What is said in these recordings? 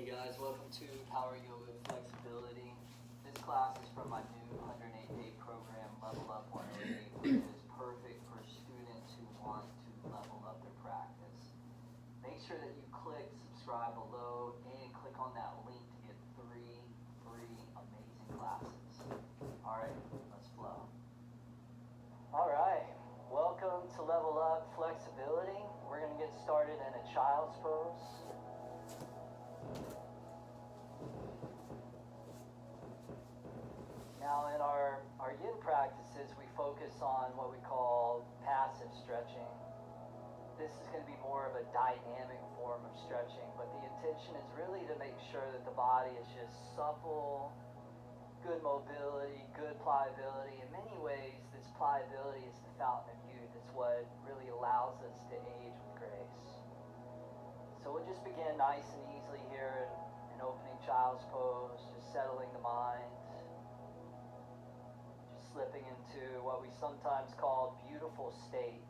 Hey guys, welcome to Power Yoga Flexibility. This class is from my new 108-day program, Level Up 108, which is perfect for students who want to level up their practice. Make sure that you click subscribe below and click on that link to get 3 free amazing classes. Alright, let's flow. Alright, welcome to Level Up Flexibility. We're going to get started in a child's pose. Now in our yin practices, we focus on what we call passive stretching. This is going to be more of a dynamic form of stretching, but the intention is really to make sure that the body is just supple, good mobility, good pliability. In many ways, this pliability is the fountain of youth. It's what really allows us to age with grace. So we'll just begin nice and easily here in opening child's pose, just settling the mind. Slipping into what we sometimes call beautiful state.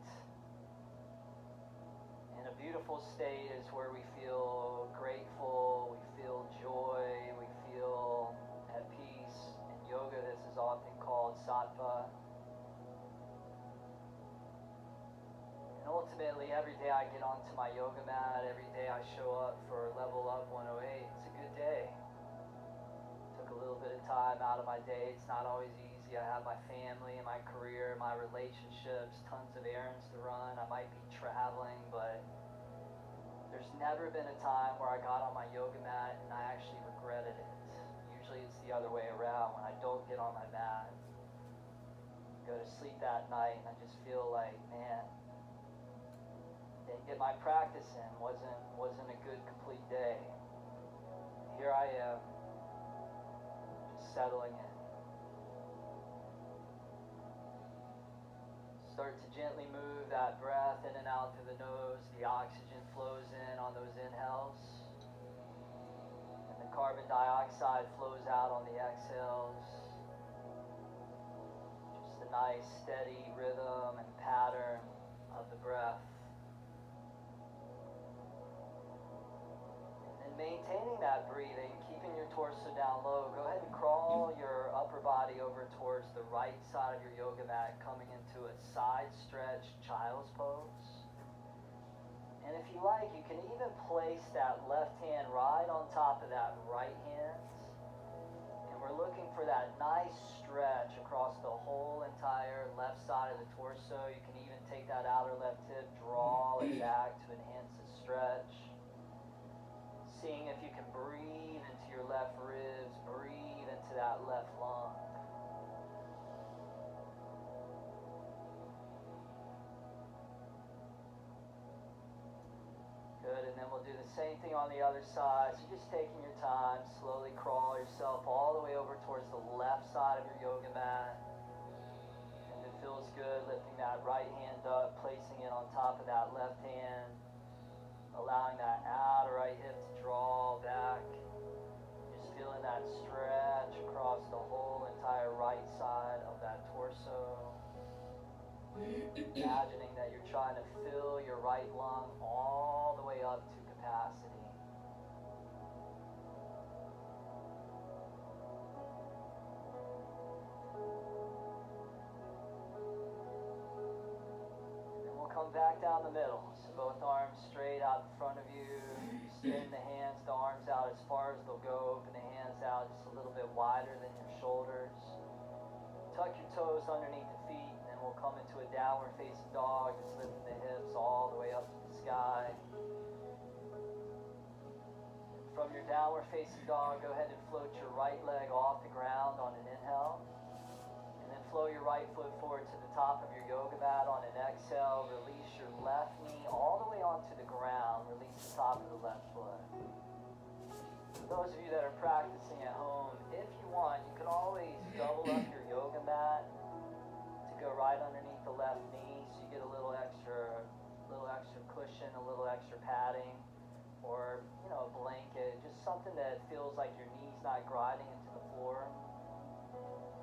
And a beautiful state is where we feel grateful, we feel joy, we feel at peace. In yoga, this is often called sattva. And ultimately, every day I get onto my yoga mat, every day I show up for Level Up 108, it's a good day. Took a little bit of time out of my day. It's not always easy. I have my family and my career, my relationships, tons of errands to run. I might be traveling, but there's never been a time where I got on my yoga mat and I actually regretted it. Usually it's the other way around. When I don't get on my mat, go to sleep that night and I just feel like, man, didn't get my practice in. Wasn't a good, complete day. Here I am, just settling in. Start to gently move that breath in and out through the nose. The oxygen flows in on those inhales. And the carbon dioxide flows out on the exhales. Just a nice steady rhythm and pattern of the breath. And maintaining that breathing, keeping your torso down low, go ahead and crawl your upper body over towards the right side of your yoga mat, coming into a side stretch child's pose. And if you like, you can even place that left hand right on top of that right hand. And we're looking for that nice stretch across the whole entire left side of the torso. You can even take that outer left hip, draw it back to enhance the stretch. Seeing if you can breathe into your left ribs, breathe into that left lung. Good, and then we'll do the same thing on the other side. So just taking your time, slowly crawl yourself all the way over towards the left side of your yoga mat. And it feels good, lifting that right hand up, placing it on top of that left hand. Allowing that outer right hip to draw back. Just feeling that stretch across the whole entire right side of that torso. Imagining that you're trying to fill your right lung all the way up to capacity. Come back down the middle. So both arms straight out in front of you. Extend the hands, the arms out as far as they'll go. Open the hands out just a little bit wider than your shoulders. Tuck your toes underneath the feet, and then we'll come into a downward facing dog, just lifting the hips all the way up to the sky. From your downward facing dog, go ahead and float your right leg off the ground on an inhale. Flow your right foot forward to the top of your yoga mat on an exhale. Release your left knee all the way onto the ground. Release the top of the left foot. For those of you that are practicing at home, if you want, you can always double up your yoga mat to go right underneath the left knee, so you get a little extra cushion, a little extra padding, or a blanket, just something that feels like your knee's not grinding into the floor.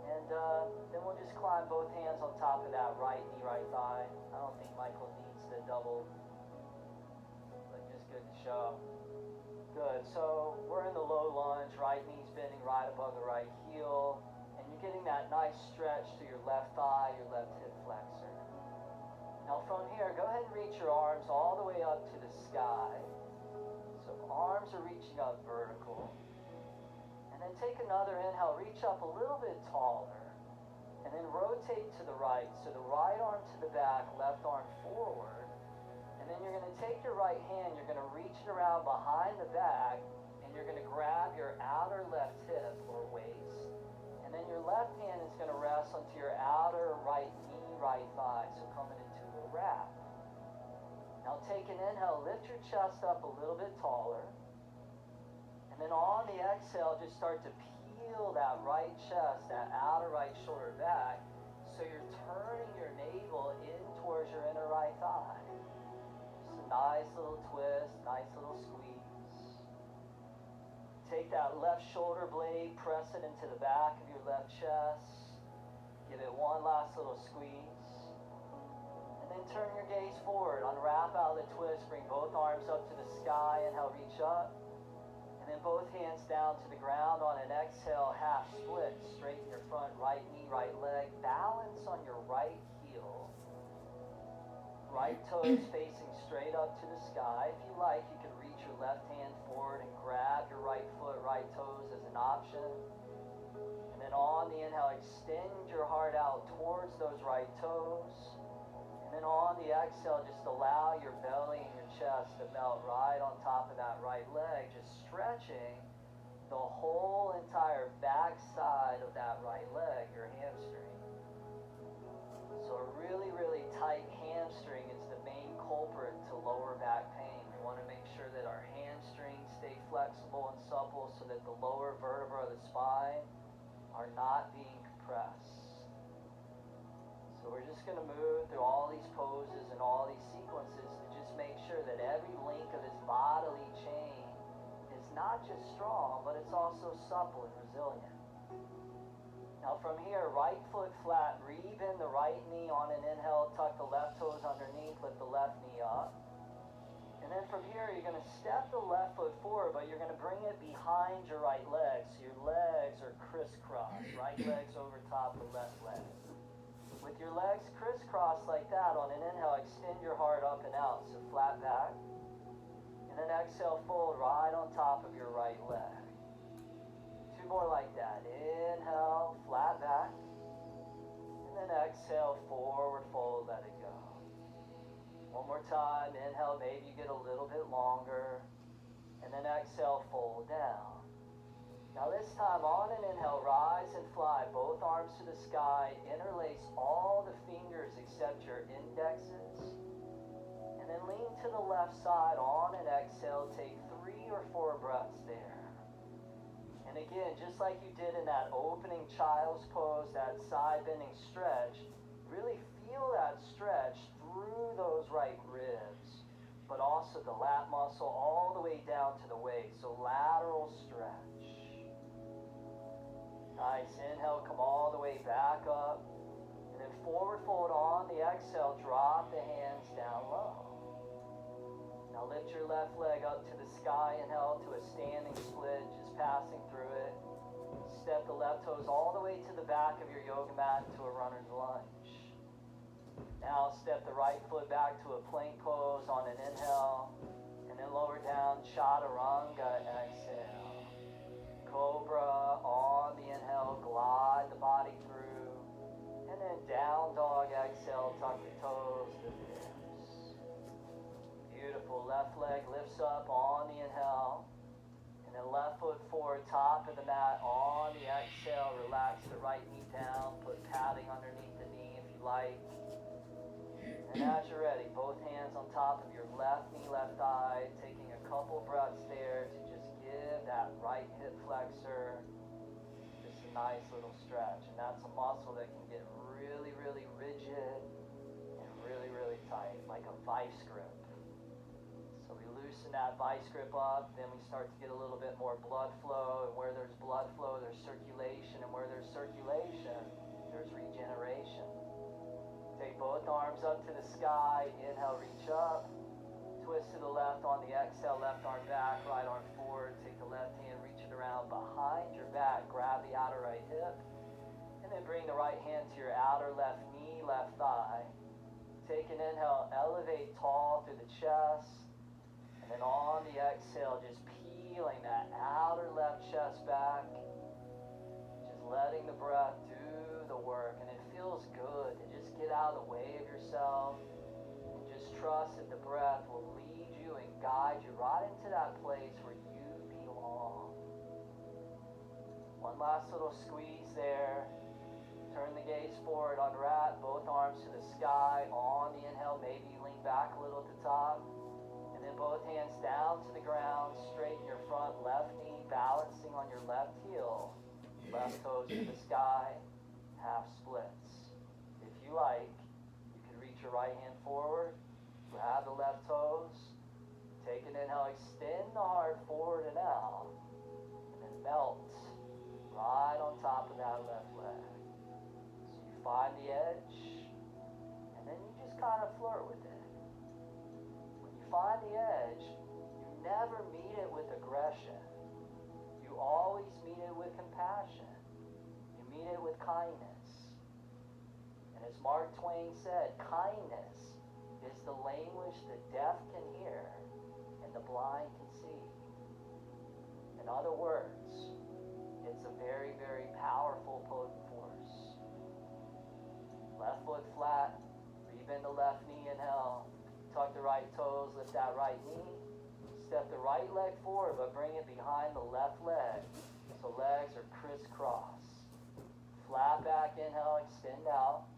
And then we'll just climb both hands on top of that right knee, right thigh. I don't think Michael needs the double, but just good to show. Good. good. So we're in the low lunge, right knee's bending right above the right heel, and you're getting that nice stretch to your left thigh, your left hip flexor. Now from here, go ahead and reach your arms all the way up to the sky. So arms are reaching up vertical. And then take another inhale, reach up a little bit taller. And then rotate to the right. So the right arm to the back, left arm forward. And then you're going to take your right hand, you're going to reach it around behind the back, and you're going to grab your outer left hip or waist. And then your left hand is going to rest onto your outer right knee, right thigh. So coming into a wrap. Now take an inhale, lift your chest up a little bit taller. And then on the exhale, just start to peel that right chest, that outer right shoulder back. So you're turning your navel in towards your inner right thigh. Just a nice little twist, nice little squeeze. Take that left shoulder blade, press it into the back of your left chest. Give it one last little squeeze. And then turn your gaze forward. Unwrap out the twist. Bring both arms up to the sky. Inhale, reach up. And then both hands down to the ground on an exhale, half split. Straighten your front right knee, right leg. Balance on your right heel. Right toes facing straight up to the sky. If you like, you can reach your left hand forward and grab your right foot, right toes as an option. And then on the inhale, extend your heart out towards those right toes. And then on the exhale, just allow your belly and your chest to melt right on top of that right leg, just stretching the whole entire back side of that right leg, your hamstring. So a really, really tight hamstring is the main culprit to lower back pain. We want to make sure that our hamstrings stay flexible and supple so that the lower vertebrae of the spine are not being compressed. So we're just going to move through all these poses and all these sequences to just make sure that every link of this bodily chain is not just strong, but it's also supple and resilient. Now from here, right foot flat, rebend the right knee on an inhale, tuck the left toes underneath, lift the left knee up. And then from here, you're going to step the left foot forward, but you're going to bring it behind your right leg. So your legs are crisscrossed, right leg's over top of left leg. With your legs crisscrossed like that, on an inhale, extend your heart up and out, so flat back. And then exhale, fold right on top of your right leg. Two more like that. Inhale, flat back. And then exhale, forward fold, let it go. One more time. Inhale, maybe you get a little bit longer. And then exhale, fold down. Now this time, on an inhale, rise and fly, both arms to the sky, interlace all the fingers except your indexes, and then lean to the left side. On an exhale, take 3 or 4 breaths there. And again, just like you did in that opening child's pose, that side bending stretch, really feel that stretch through those right ribs, but also the lat muscle all the way down to the waist, so lateral stretch. Nice. Inhale, come all the way back up. And then forward fold on the exhale, drop the hands down low. Now lift your left leg up to the sky. Inhale to a standing split, just passing through it. Step the left toes all the way to the back of your yoga mat to a runner's lunge. Now step the right foot back to a plank pose on an inhale. And then lower down, chaturanga, exhale. Cobra on the inhale, glide the body through. And then down dog, exhale, tuck the toes, the hips. Beautiful. Left leg lifts up on the inhale. And then left foot forward, top of the mat on the exhale. Relax the right knee down. Put padding underneath the knee if you like. And as you're ready, both hands on top of your left knee, left thigh. Taking a couple breaths there to just give that right hip flexor just a nice little stretch. And that's a muscle that can get really, really rigid and really, really tight, like a vice grip. So we loosen that vice grip up, then we start to get a little bit more blood flow. And where there's blood flow, there's circulation. And where there's circulation, there's regeneration. Take both arms up to the sky. Inhale, reach up. Twist to the left on the exhale, left arm back, right arm forward. Take an inhale, elevate tall through the chest. And then on the exhale, just peeling that outer left chest back. Just letting the breath do the work. And it feels good to just get out of the way of yourself. And just trust that the breath will lead you and guide you right into that place where you belong. One last little squeeze there. Turn the gaze forward, unwrap both arms to the sky. On the inhale, maybe you lean back a little at the top. And then both hands down to the ground, straighten your front left knee, balancing on your left heel. Left toes to the sky, half splits. If you like, you can reach your right hand forward, grab the left toes, take an inhale, extend the heart forward and out, and then melt right on top of that left leg. So you find the edge, and then you just kind of flirt with it. When you find the edge, you never meet it with aggression. You always meet it with compassion. You meet it with kindness. And as Mark Twain said, kindness is the language the deaf can hear and the blind can see. In other words, it's a very, very powerful, potent force. Left foot flat, rebend the left knee, inhale. Tuck the right toes, lift that right knee. Step the right leg forward, but bring it behind the left leg. So legs are crisscross. Flat back, inhale, extend out.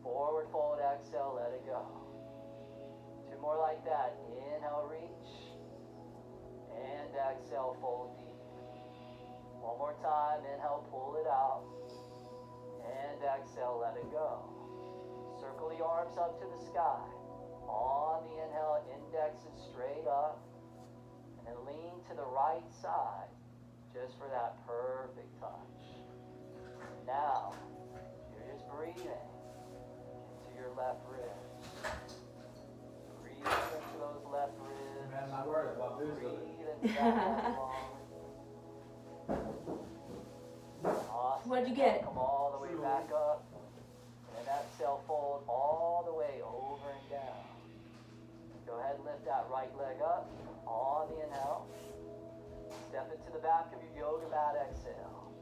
Forward fold, exhale, let it go. Two more like that. Inhale, reach. And exhale, fold deep. One more time, inhale, pull it out. And exhale, let it go. Circle the arms up to the sky. On the inhale, index is straight up. And then lean to the right side just for that perfect touch. Now, you're just breathing into your left ribs. Breathe into those left ribs. Man, my word about this. Breathe into that lung. Awesome. What'd you get? Come all the way back up. And then exhale, fold all the way over and down. Go ahead and lift that right leg up on the inhale. Step into the back of your yoga mat, exhale.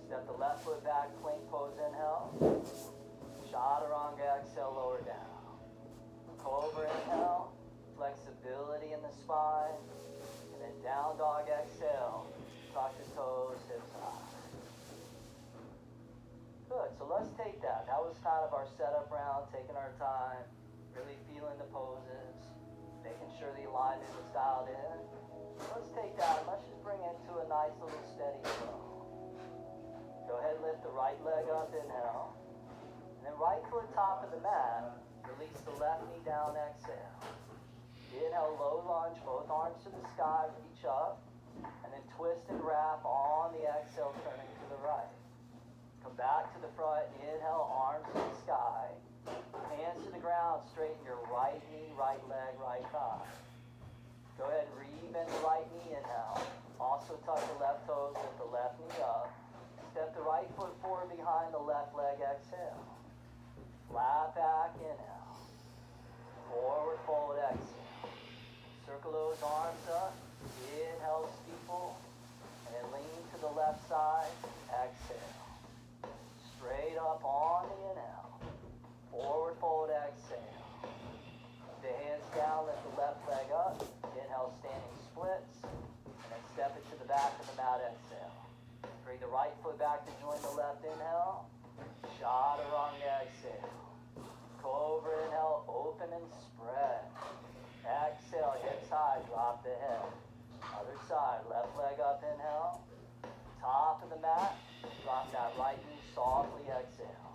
Step the left foot back, plank pose, inhale. Chaturanga, exhale, lower down. Cobra, inhale. Flexibility in the spine. And then down dog, exhale. Tuck the toes, hips high. Good, so let's take that. That was kind of our setup round, taking our time, really feeling the poses, making sure the alignment was dialed in. Let's take that, let's just bring it to a nice little steady flow. Go ahead and lift the right leg up, inhale. And then right foot top of the mat, release the left knee down, exhale. Inhale, low lunge, both arms to the sky, reach up. And then twist and wrap on the exhale, turning to the right. Come back to the front, inhale, arms to the sky. Hands to the ground, straighten your right knee, right leg, right thigh. Go ahead and re-bend the right knee, inhale. Also tuck the left toes, lift the left knee up. Step the right foot forward behind the left leg, exhale. Flat back, inhale. Forward fold, exhale. Circle those arms up. Inhale, steeple. And then lean to the left side, exhale. Straight up on the inhale. Forward fold, exhale. The hands down, lift the left leg up. Inhale, standing splits. And then step it to the back of the mat, exhale. Bring the right foot back to join the left, inhale. Chaturanga, exhale. Cobra, inhale, open and spread. Exhale, hips high, drop the head. Other side, left leg up, inhale. Top of the mat, drop that right knee softly, exhale.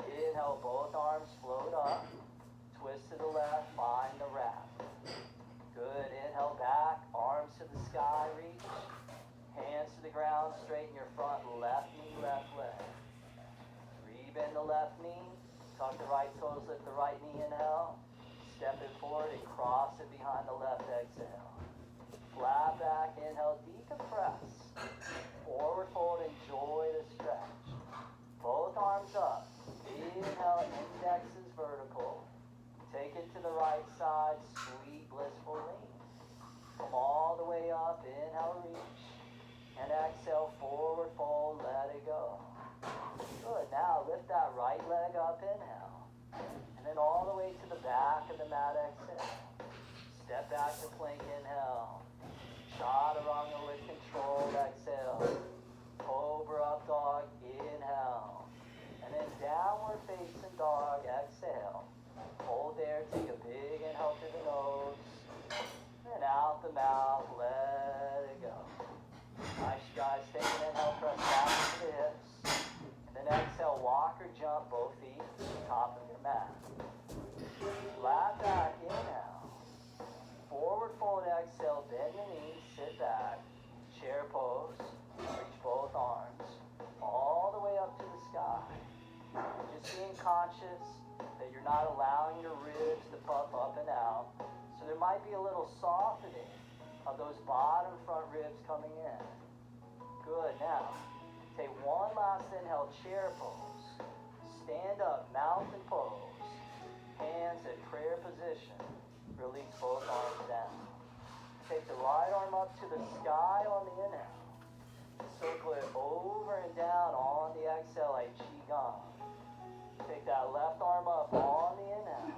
Inhale, both arms float up. Twist to the left, find the wrap. Good, inhale back, arms to the sky, reach. Hands to the ground, straighten your front left knee, left leg. Rebend the left knee, tuck the right toes, lift the right knee, inhale. Step it forward and cross it behind the left, exhale. Flat back, inhale, decompress. Forward fold, enjoy the stretch. Both arms up. Inhale, index is vertical. then all the way to the back of the mat, exhale. Step back to plank, inhale. Chaturanga with control, exhale. Cobra up dog, inhale. And then downward facing dog, exhale. Hold there, take a big inhale through the nose. And out the mouth, let it go. Nice, guys. Take an inhale, press back to the hips. And then exhale, walk or jump both feet to the top of your mat. Flat back, inhale. Forward fold, exhale, bend the knees, sit back. Chair pose, reach both arms. All the way up to the sky. Just being conscious that you're not allowing your ribs to puff up and out. So there might be a little softening of those bottom front ribs coming in. Good, now, take one last inhale, chair pose. Stand up, mountain pose. Hands at prayer position. Release both arms down. Take the right arm up to the sky on the inhale. Circle it over and down on the exhale like Qigong. Take that left arm up on the inhale.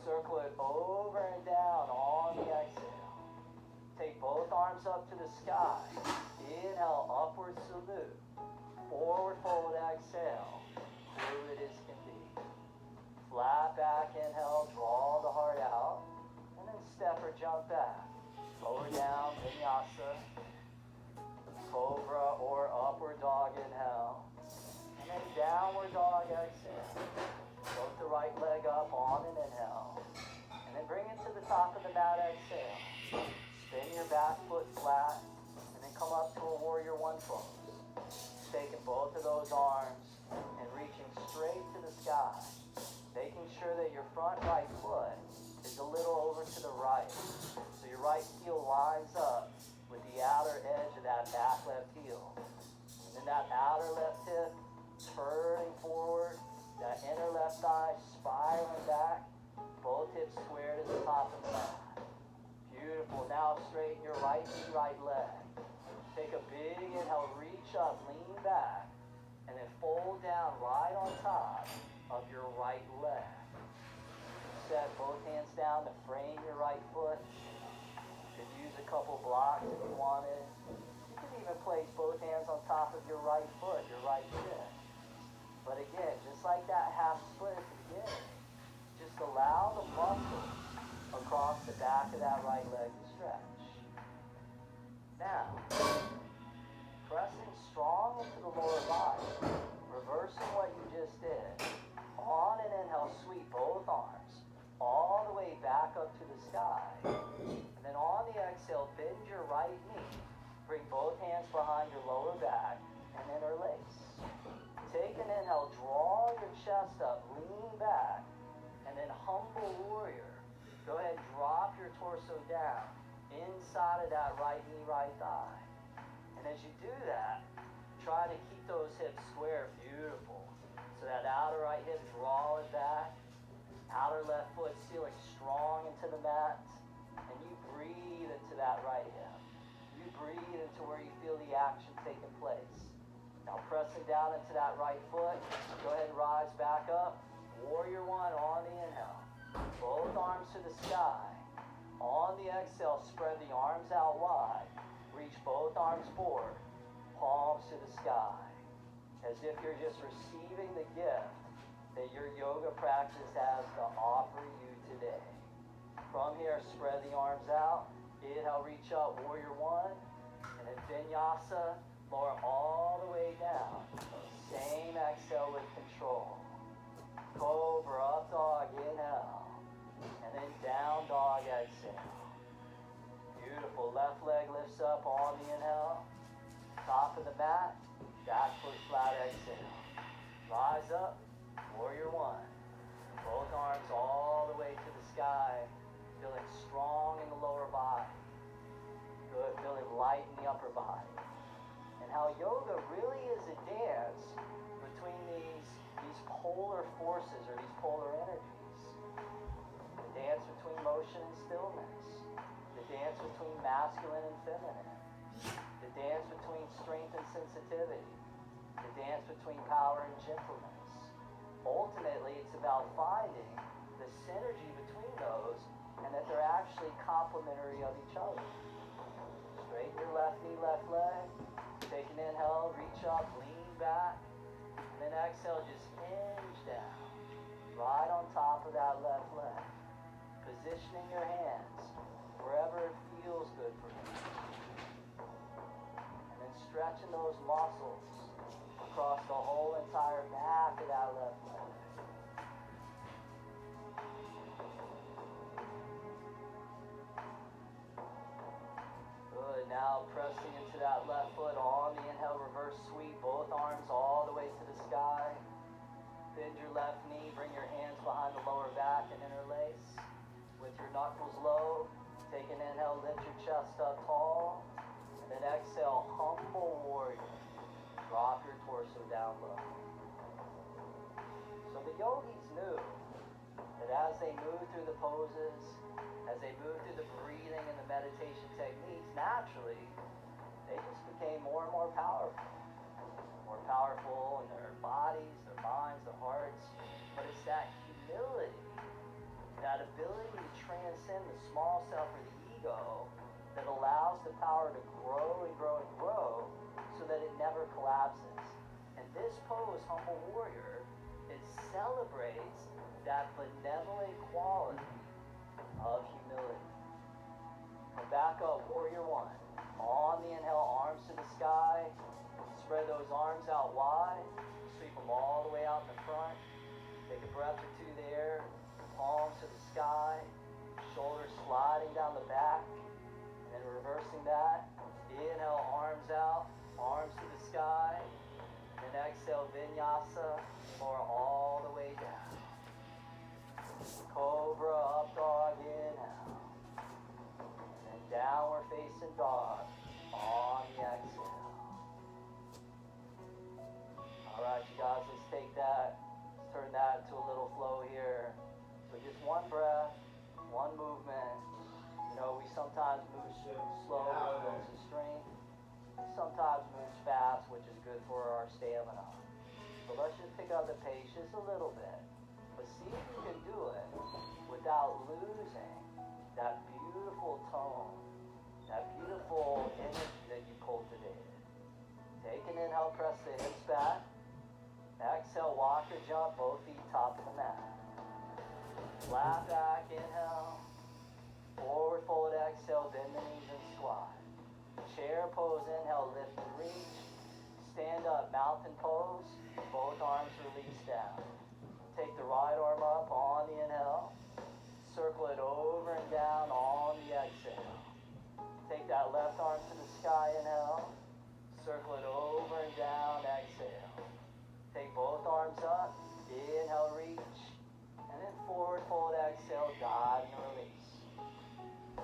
Circle it over and down on the exhale. Take both arms up to the sky. Inhale, upward salute. Forward fold, exhale. Fluid as can be. Flat back, inhale, draw the heart out. And then step or jump back. Lower down, vinyasa. Cobra or upward dog, inhale. And then downward dog, exhale. Float the right leg up on an inhale. And then bring it to the top of the mat, exhale. Spin your back foot flat. And then come up to a warrior one pose. Taking both of those arms and reaching straight to the sky. Making sure that your front right foot is a little over to the right. So your right heel lines up with the outer edge of that back left heel. And then that outer left hip turning forward, that inner left thigh spiraling back, both hips square to the top of the mat. Beautiful. Now straighten your right knee, right leg. Take a big inhale, reach up, lean back, and then fold down right on top of your right leg. Set both hands down to frame your right foot. You could use a couple blocks if you wanted. You can even place both hands on top of your right foot, your right shin. But again, just like that half split at the beginning, just allow the muscles across the back of that right leg to stretch. Now, pressing strong into the lower body, reversing what you just did. On an inhale, sweep both arms all the way back up to the sky. And then on the exhale, bend your right knee. Bring both hands behind your lower back and interlace. Take an inhale, draw your chest up, lean back, and then humble warrior. Go ahead, drop your torso down inside of that right knee, right thigh. And as you do that, try to keep those hips square, beautiful. So that outer right hip, draw it back. Outer left foot sealing strong into the mat. And you breathe into that right hip. You breathe into where you feel the action taking place. Now pressing down into that right foot. Go ahead and rise back up. Warrior one on the inhale. Both arms to the sky. On the exhale, spread the arms out wide. Reach both arms forward. Palms to the sky. As if you're just receiving the gift that your yoga practice has to offer you today. From here, spread the arms out. Inhale, reach up, warrior one. And then vinyasa, lower all the way down. Same exhale with control. Cobra, up dog, inhale. And then down dog, exhale. Beautiful. Left leg lifts up on the inhale. Top of the mat. Back foot flat, exhale. Rise up. Warrior one. Both arms all the way to the sky. Feeling strong in the lower body. Good. Feeling light in the upper body. And how yoga really is a dance between these polar forces or these polar energies. The dance between motion and stillness. The dance between masculine and feminine. The dance between strength and sensitivity. The dance between power and gentleness. Ultimately, it's about finding the synergy between those and that they're actually complementary of each other. Straighten your left knee, left leg. Take an inhale, reach up, lean back. And then exhale, just hinge down. Right on top of that left leg. Positioning your hands wherever it feels good for you. And then stretching those muscles across the whole entire back of that left leg. Good. Now pressing into that left foot on the inhale, reverse sweep, both arms all the way to the sky. Bend your left knee, bring your hands behind the lower back and interlace. With your knuckles low, take an inhale, lift your chest up tall. And then exhale, humble warrior. Drop your torso down low. So the yogis knew that as they moved through the poses, as they moved through the breathing and the meditation techniques, naturally, they just became more and more powerful. More powerful in their bodies, their minds, their hearts. But it's that humility, that ability to transcend the small self or the ego that allows the power to grow and grow and grow so that it never collapses. And this pose, Humble Warrior, it celebrates that benevolent quality of humility. Come back up, Warrior One. On the inhale, arms to the sky. Spread those arms out wide. Sweep them all the way out in the front. Take a breath or two there. Palms to the sky. Shoulders sliding down the back. And then reversing that. Inhale, arms out. Arms to the sky. And then exhale, vinyasa. Lower all the way down. Cobra, up dog, inhale. And then downward facing dog on the exhale. Alright, you guys, let's take that. Let's turn that into a little flow here. So just one breath, one movement. You know, we sometimes move slow, which builds the strength. We sometimes move fast, which is good for our stamina. So let's just pick up the pace just a little bit. But see if you can do it without losing that beautiful tone, that beautiful energy that you cultivated. Take an inhale, press the hips back. Exhale, walk or jump, both feet top of the mat. Flat back, inhale. Forward fold, exhale, bend the knees and squat. Chair pose, inhale, lift and reach. Stand up, mountain pose. Both arms release down. Take the right arm up on the inhale. Circle it over and down on the exhale. Take that left arm to the sky, inhale. Circle it over and down, exhale. Take both arms up, inhale, reach. And then forward fold, exhale, dive and release.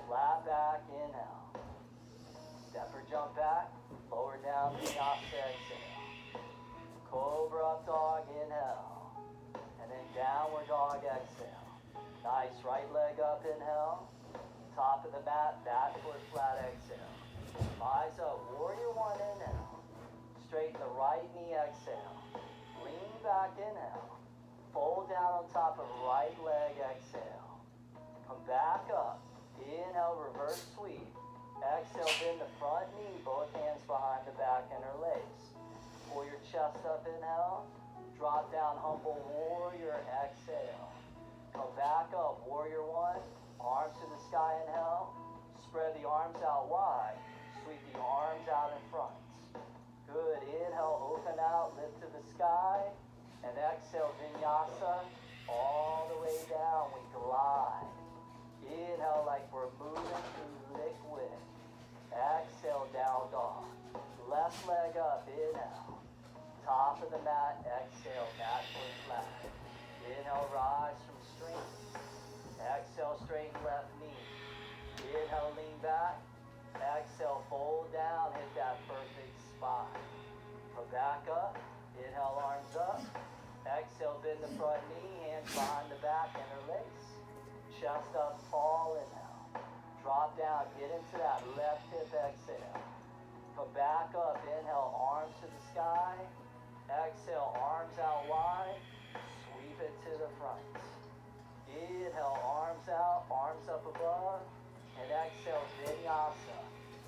Flat back, inhale. Step or jump back, lower down, vinyasa, exhale. Cobra up dog, inhale. And then downward dog, exhale. Nice, right leg up, inhale. Top of the mat, back foot flat, exhale. Rise up, Warrior One, inhale. Straighten the right knee, exhale. Lean back, inhale. Fold down on top of right leg, exhale. Come back up. Inhale, reverse sweep. Exhale, bend the front knee, both hands behind the back, interlace. Pull your chest up, inhale. Drop down, Humble Warrior, exhale. Come back up, Warrior One. Arms to the sky, inhale. Spread the arms out wide. Sweep the arms out in front. Good. Inhale, open out, lift to the sky. And exhale, vinyasa. All the way down, we glide. Inhale like we're moving through liquid. Exhale, down dog. Left leg up, inhale. Top of the mat, exhale, mat foot flat. Inhale, rise from strength. Exhale, straighten left knee. Inhale, lean back. Exhale, fold down, hit that perfect spot. Come back up. Inhale, arms up. Exhale, bend the front knee, hands behind the back, interlace. Chest up, tall, inhale. Drop down, get into that left hip, exhale. Come back up, inhale, arms to the sky. Exhale, arms out wide. sweep it to the front. Inhale, arms out, arms up above, and exhale, vinyasa.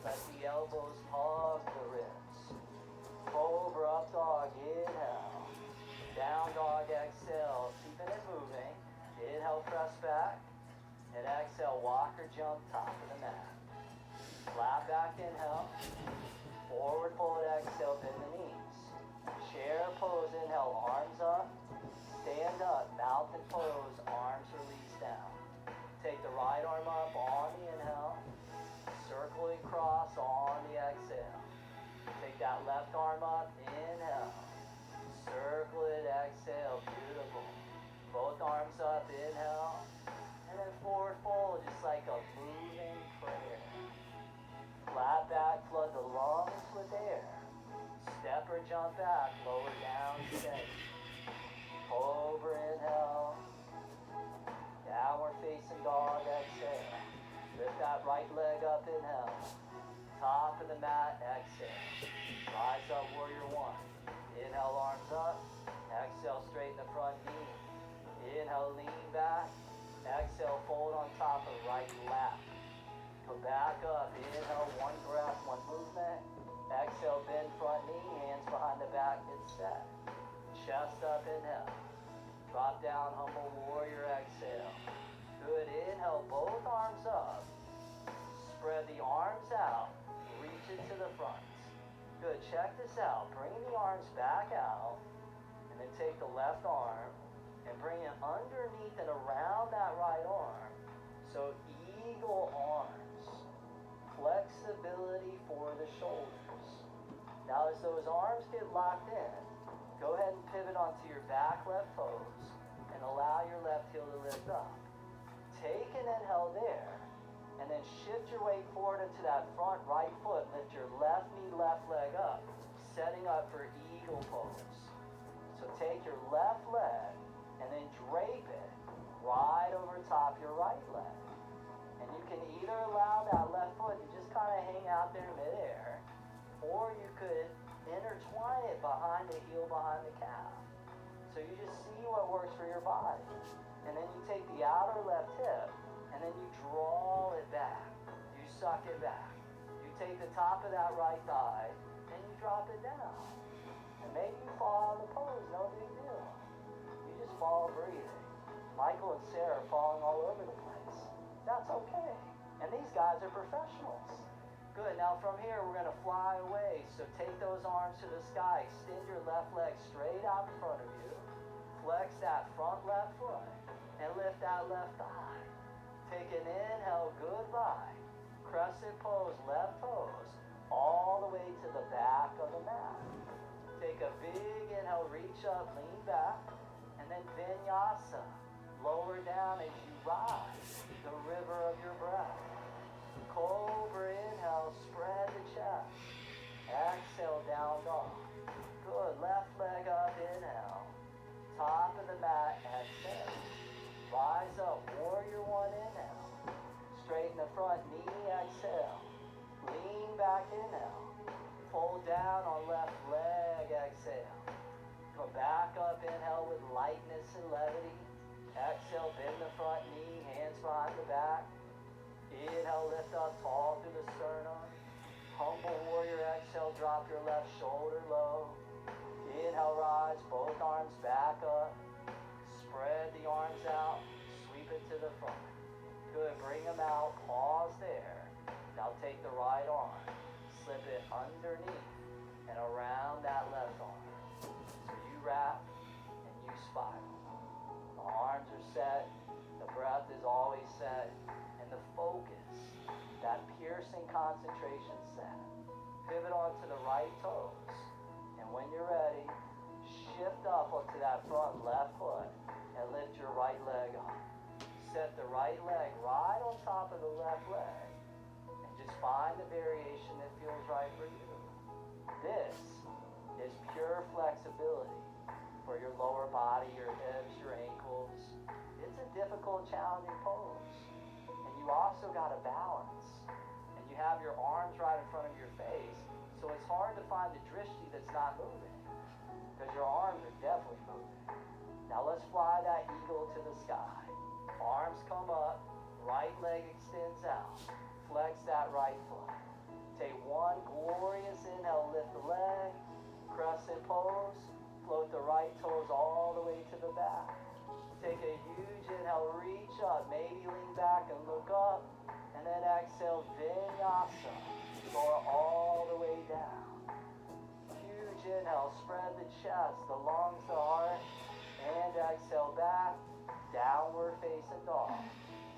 Let the elbows hug the ribs. Cobra up dog, inhale. Down dog, exhale, keeping it moving. Inhale, press back. And exhale, walk or jump, top of the mat. Flat back, inhale. Forward fold, exhale, bend the knees. Chair pose, inhale, arms up. Stand up, mountain pose, arms release down. Take the right arm up on the inhale. Circle it across on the exhale. Take that left arm up, inhale. Circle it, exhale, beautiful. Both arms up, inhale. And then forward fold, just like a moving prayer. Flat back, flood the lungs with air. Step or jump back, lower down, steady. Cobra, inhale. Downward facing dog, exhale. Lift that right leg up, inhale. Top of the mat, exhale. Rise up, warrior one. Inhale, arms up. Exhale, straighten the front knee. Inhale, lean back. Exhale, fold on top of right lap. Come back up. Inhale, one breath, one movement. Exhale, bend front knee, hands behind the back, get set. Chest up, inhale. Drop down, humble warrior, exhale. Good, inhale, both arms up. Spread the arms out. Reach it to the front. Good, check this out. Bring the arms back out. And then take the left arm and bring it underneath and around that right arm. So eagle arms. Flexibility for the shoulders. Now as those arms get locked in, go ahead and pivot onto your back left toes and allow your left heel to lift up. Take an inhale there, and then shift your weight forward into that front right foot. Lift your left knee, left leg up, setting up for eagle pose. So take your left leg and then drape it right over top your right leg. And you can either allow that left foot to just kind of hang out there midair, or you could intertwine it behind the heel, behind the calf. So you just see what works for your body. And then you take the outer left hip, and then you draw it back. You suck it back. You take the top of that right thigh, and you drop it down. And maybe you fall out of the pose, no big deal. You just fall breathing. Michael and Sarah are falling all over the place. That's okay. And these guys are professionals. Good, now from here we're gonna fly away. So take those arms to the sky, extend your left leg straight out in front of you. Flex that front left foot and lift that left thigh. Take an inhale, goodbye. Crescent pose, left toes, all the way to the back of the mat. Take a big inhale, reach up, lean back, and then vinyasa. Lower down as you rise the river of your breath. Cobra, inhale, spread the chest. Exhale, down dog. Good, left leg up, inhale. Top of the mat, exhale. Rise up, warrior one, inhale. Straighten the front knee, exhale. Lean back, inhale. Fold down on left leg, exhale. Come back up, inhale with lightness and levity. Exhale, bend the front knee, hands behind the back. Inhale, lift up tall through the sternum. Humble warrior, exhale, drop your left shoulder low. Inhale, rise, both arms back up. Spread the arms out, sweep it to the front. Good, bring them out, pause there. Now take the right arm, slip it underneath and around that left arm. So you wrap and you spiral. The arms are set, the breath is always set, and the focus, that piercing concentration set. Pivot onto the right toes, and when you're ready, shift up onto that front left foot and lift your right leg up. Set the right leg right on top of the left leg, and just find the variation that feels right for you. This is pure flexibility for your lower body, your hips, your ankles. It's a difficult, challenging pose. And you also got to balance. And you have your arms right in front of your face, so it's hard to find the drishti that's not moving, because your arms are definitely moving. Now let's fly that eagle to the sky. Arms come up, right leg extends out. Flex that right foot. Take one glorious inhale, lift the leg, crescent pose, float the right toes all the way to the back. Take a huge inhale, reach up, maybe lean back and look up, and then exhale, vinyasa, lower all the way down. Huge inhale, spread the chest, the lungs, the heart, and exhale back, downward facing dog.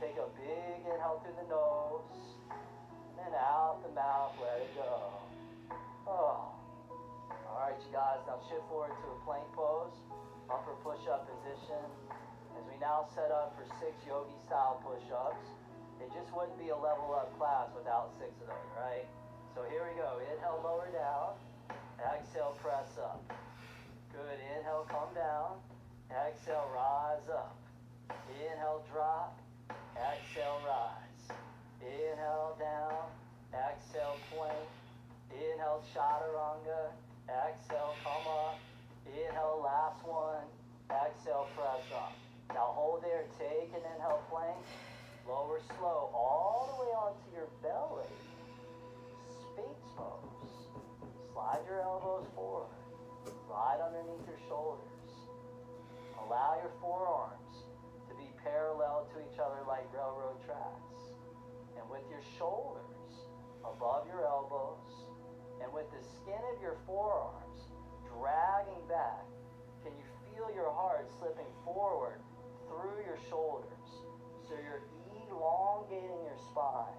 Take a big inhale through the nose, and then out the mouth, let it go. Oh. All right, you guys, now shift forward to a plank pose, upper push-up position. As we now set up for 6 yogi-style push-ups, it just wouldn't be a level-up class without 6 of those, right? So here we go. Inhale, lower down. Exhale, press up. Good. Inhale, come down. Exhale, rise up. Inhale, drop. Exhale, rise. Inhale, down. Exhale, plank. Inhale, chaturanga. Exhale, come up. Inhale, last one. Exhale, press up. Now hold there. Take an inhale, plank. Lower slow all the way onto your belly. Sphinx pose. Slide your elbows forward. Right underneath your shoulders. Allow your forearms to be parallel to each other like railroad tracks. And with your shoulders above your elbows, and with the skin of your forearms dragging back, can you feel your heart slipping forward through your shoulders? So you're elongating your spine.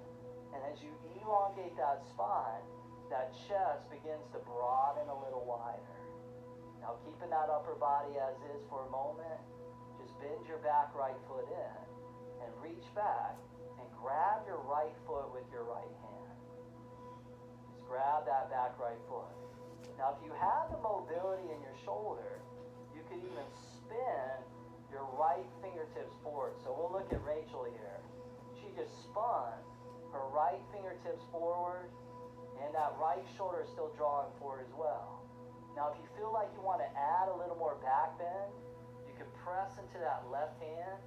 And as you elongate that spine, that chest begins to broaden a little wider. Now keeping that upper body as is for a moment, just bend your back right foot in and reach back and grab your right foot with your right hand. Just grab that back right foot. Now if you have the mobility in your shoulder, you could even spin your right fingertips forward. So we'll look at Rachel here. She just spun her right fingertips forward, and that right shoulder is still drawing forward as well. Now if you feel like you want to add a little more back bend, you can press into that left hand,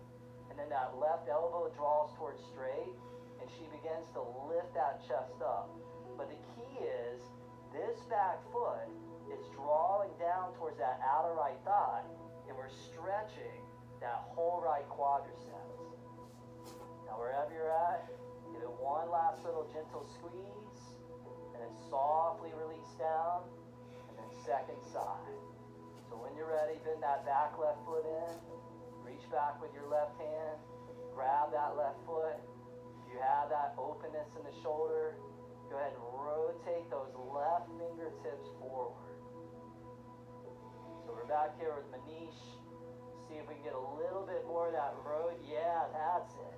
and then that left elbow draws towards straight, and she begins to lift that chest up. But the key is, this back foot is drawing down towards that outer right thigh, and we're stretching that whole right quadriceps. Now wherever you're at, give it one last little gentle squeeze, and then softly release down, and then second side. So when you're ready, bend that back left foot in, reach back with your left hand, grab that left foot. If you have that openness in the shoulder, go ahead and rotate those left fingertips forward. So we're back here with Manish. See if we can get a little bit more of that road. Yeah, that's it.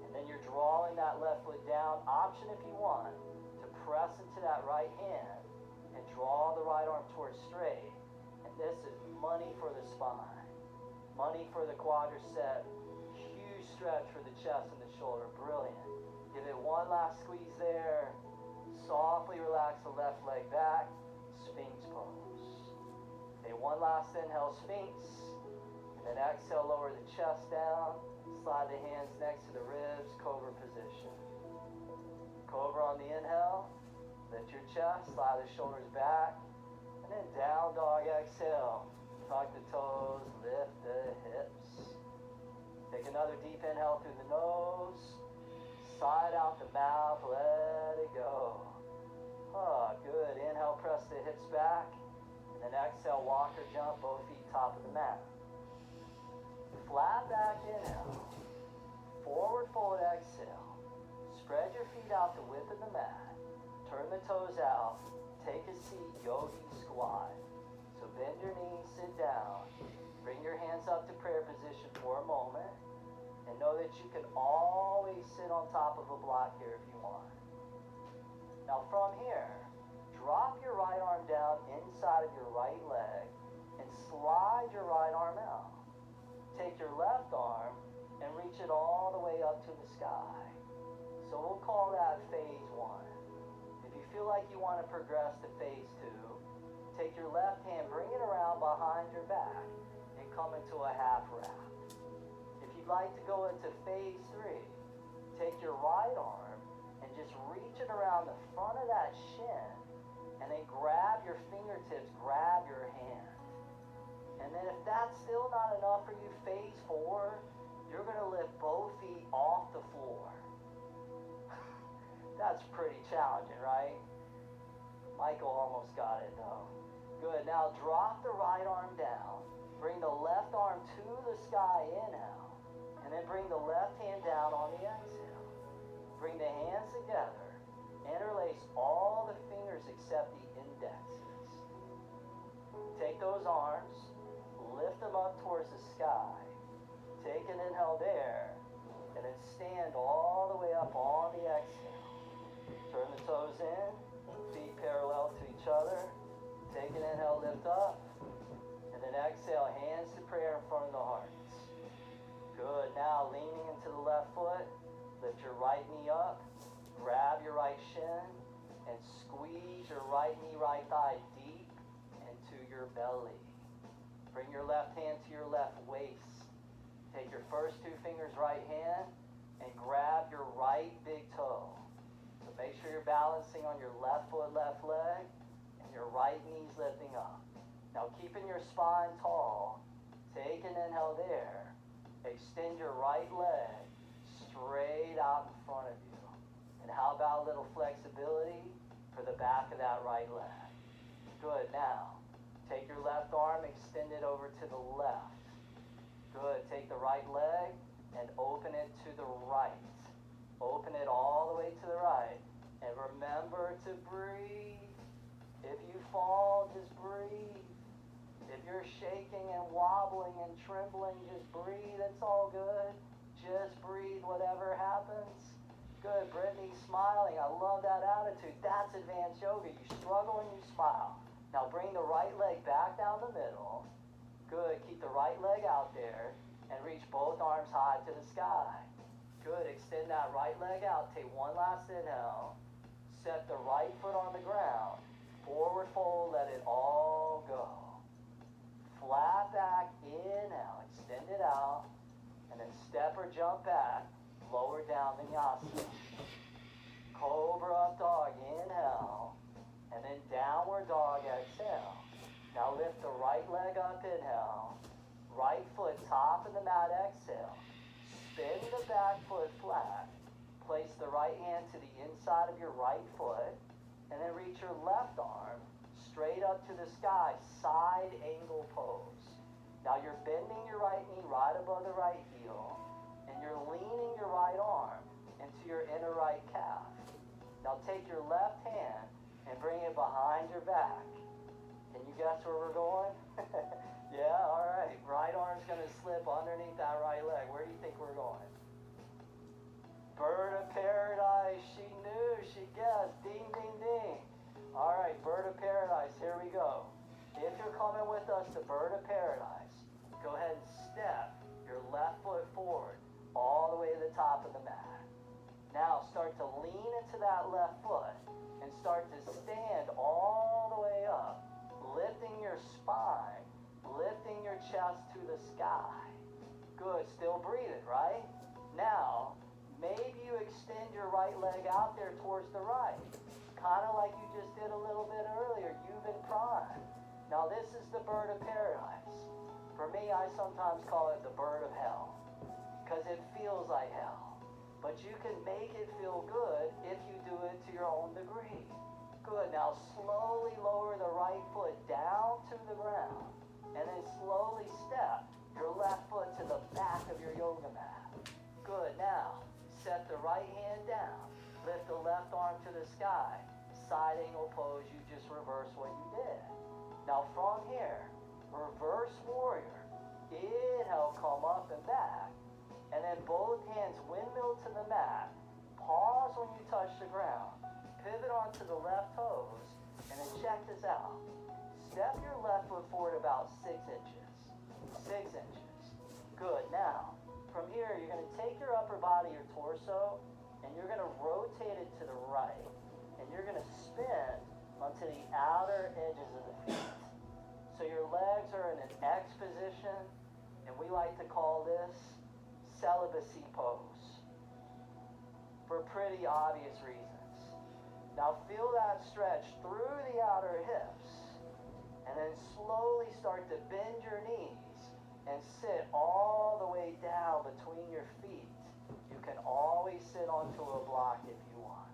And then you're drawing that left foot down. Option if you want to press into that right hand and draw the right arm towards straight. And this is money for the spine, money for the quadricep, huge stretch for the chest and the shoulder. Brilliant. Give it one last squeeze there. Softly relax the left leg back. Sphinx pose. Okay, one last inhale, Sphinx. And then exhale, lower the chest down. Slide the hands next to the ribs, cobra position. Cobra on the inhale. Lift your chest, slide the shoulders back. And then down dog, exhale. Tuck the toes, lift the hips. Take another deep inhale through the nose. Side out the mouth, let it go. Oh, good. Inhale, press the hips back. And then exhale, walk or jump, both feet top of the mat. Flat back inhale. Forward fold exhale. Spread your feet out the width of the mat. Turn the toes out. Take a seat, yogi squat. So bend your knees, sit down. Bring your hands up to prayer position for a moment. And know that you can always sit on top of a block here if you want. Now from here, drop your right arm down inside of your right leg and slide your right arm out. Take your left arm and reach it all the way up to the sky. So we'll call that phase 1. If you feel like you want to progress to phase 2, take your left hand, bring it around behind your back, and come into a half wrap. If you'd like to go into phase 3, take your right arm and just reach it around the front of that shin, and then grab your fingertips, grab your hand. And then if that's still not enough for you, phase 4, you're going to lift both feet off the floor. That's pretty challenging, right? Michael almost got it though. Good, now drop the right arm down. Bring the left arm to the sky, inhale. And then bring the left hand down on the exhale. Bring the hands together. Interlace all the fingers except the indexes. Take those arms, lift them up towards the sky. Take an inhale there, and then stand all the way up on the exhale. Turn the toes in, feet parallel to each other. Take an inhale, lift up, and then exhale, hands to prayer in front of the hearts. Good, now leaning into the left foot, lift your right knee up, grab your right shin, and squeeze your right knee, right thigh deep into your belly. Bring your left hand to your left waist. Take your first 2 fingers, right hand, and grab your right big toe. So make sure you're balancing on your left foot, left leg, and your right knee's lifting up. Now keeping your spine tall, take an inhale there. Extend your right leg straight out in front of you. And how about a little flexibility for the back of that right leg? Good, now take your left arm, extend it over to the left. Good, take the right leg and open it to the right. Open it all the way to the right. And remember to breathe. If you fall, just breathe. If you're shaking and wobbling and trembling, just breathe. It's all good. Just breathe whatever happens. Good, Brittany's smiling. I love that attitude. That's advanced yoga. You struggle and you smile. Now bring the right leg back down the middle. Good, keep the right leg out there and reach both arms high to the sky. Good, extend that right leg out. Take one last inhale. Set the right foot on the ground. Forward fold, let it all go. Flat back, inhale, extend it out. And then step or jump back, lower down vinyasa. Cobra up dog, inhale. And then downward dog, exhale. Now lift the right leg up, inhale. Right foot top of the mat, exhale. Spin the back foot flat. Place the right hand to the inside of your right foot. And then reach your left arm straight up to the sky, side angle pose. Now you're bending your right knee right above the right heel. And you're leaning your right arm into your inner right calf. Now take your left hand and bring it behind your back. Can you guess where we're going? Yeah, all right. Right arm's going to slip underneath that right leg. Where do you think we're going? Bird of paradise. She knew. She guessed. Ding, ding, ding. All right, bird of paradise. Here we go. If you're coming with us to bird of paradise, go ahead and step your left foot forward all the way to the top of the mat. Now start to lean into that left foot and start to stand all the way up, lifting your spine, lifting your chest to the sky. Good, still breathing, right? Now, maybe you extend your right leg out there towards the right, kind of like you just did a little bit earlier. You've been primed. Now this is the bird of paradise. For me, I sometimes call it the bird of hell, because it feels like hell. But you can make it feel good if you do it to your own degree. Good, now slowly lower the right foot down to the ground. And then slowly step your left foot to the back of your yoga mat. Good, now set the right hand down. Lift the left arm to the sky. Side angle pose, you just reverse what you did. Now from here, reverse warrior. Inhale, come up and back. And then both hands windmill to the mat. Pause when you touch the ground. Pivot onto the left toes. And then check this out. Step your left foot forward about 6 inches. 6 inches. Good. Now, from here, you're going to take your upper body, your torso, and you're going to rotate it to the right. And you're going to spin onto the outer edges of the feet. So your legs are in an X position, And we like to call this celibacy pose for pretty obvious reasons. Now feel that stretch through the outer hips, and then slowly start to bend your knees and sit all the way down between your feet. You can always sit onto a block if you want.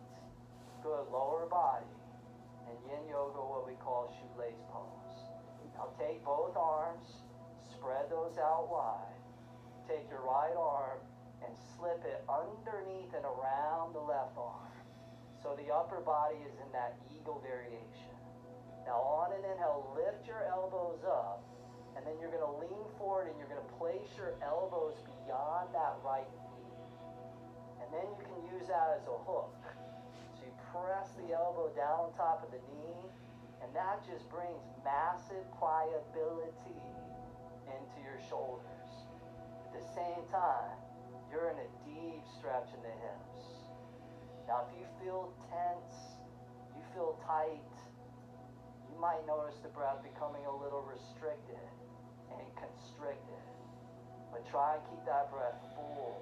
Good, lower body. And yin yoga, what we call shoelace pose. Now take both arms, spread those out wide. Take your right arm and slip it underneath and around the left arm. So the upper body is in that eagle variation. Now on an inhale, lift your elbows up, and then you're going to lean forward and you're going to place your elbows beyond that right knee. And then you can use that as a hook. So you press the elbow down on top of the knee, and that just brings massive pliability into your shoulders. At the same time, you're in a deep stretch in the hips. Now if you feel tense, you feel tight, you might notice the breath becoming a little restricted and constricted. But try and keep that breath full.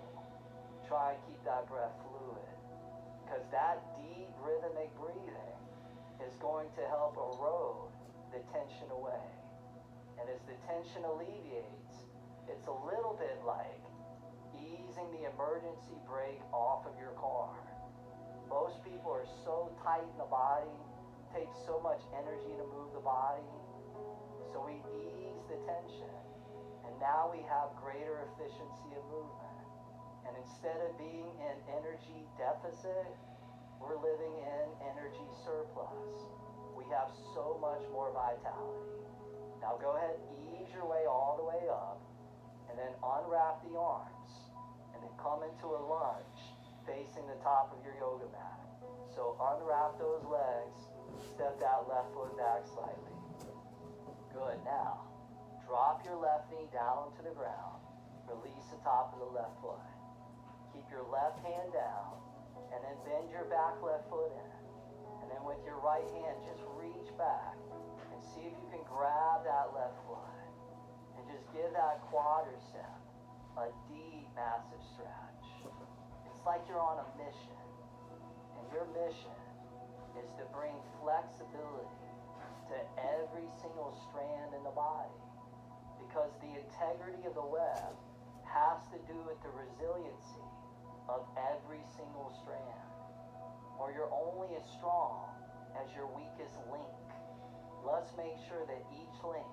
Try and keep that breath fluid. Because that deep rhythmic breathing is going to help erode the tension away. And as the tension alleviates, it's a little bit like easing the emergency brake off of your car. Most people are so tight in the body, takes so much energy to move the body. So we ease the tension, and now we have greater efficiency of movement. And instead of being in energy deficit, we're living in energy surplus. We have so much more vitality. Now go ahead, ease your way all the way up, and then unwrap the arms, and then come into a lunge facing the top of your yoga mat. So unwrap those legs, step that left foot back slightly. Good. Now, drop your left knee down to the ground. Release the top of the left foot. Keep your left hand down, and then bend your back left foot in. And then with your right hand, just reach back and see if you can grab that left foot. And just give that quadricep a deep, massive stretch. It's like you're on a mission. And your mission is to bring flexibility to every single strand in the body. Because the integrity of the web has to do with the resiliency of every single strand. Or you're only as strong as your weakest link. Let's make sure that each link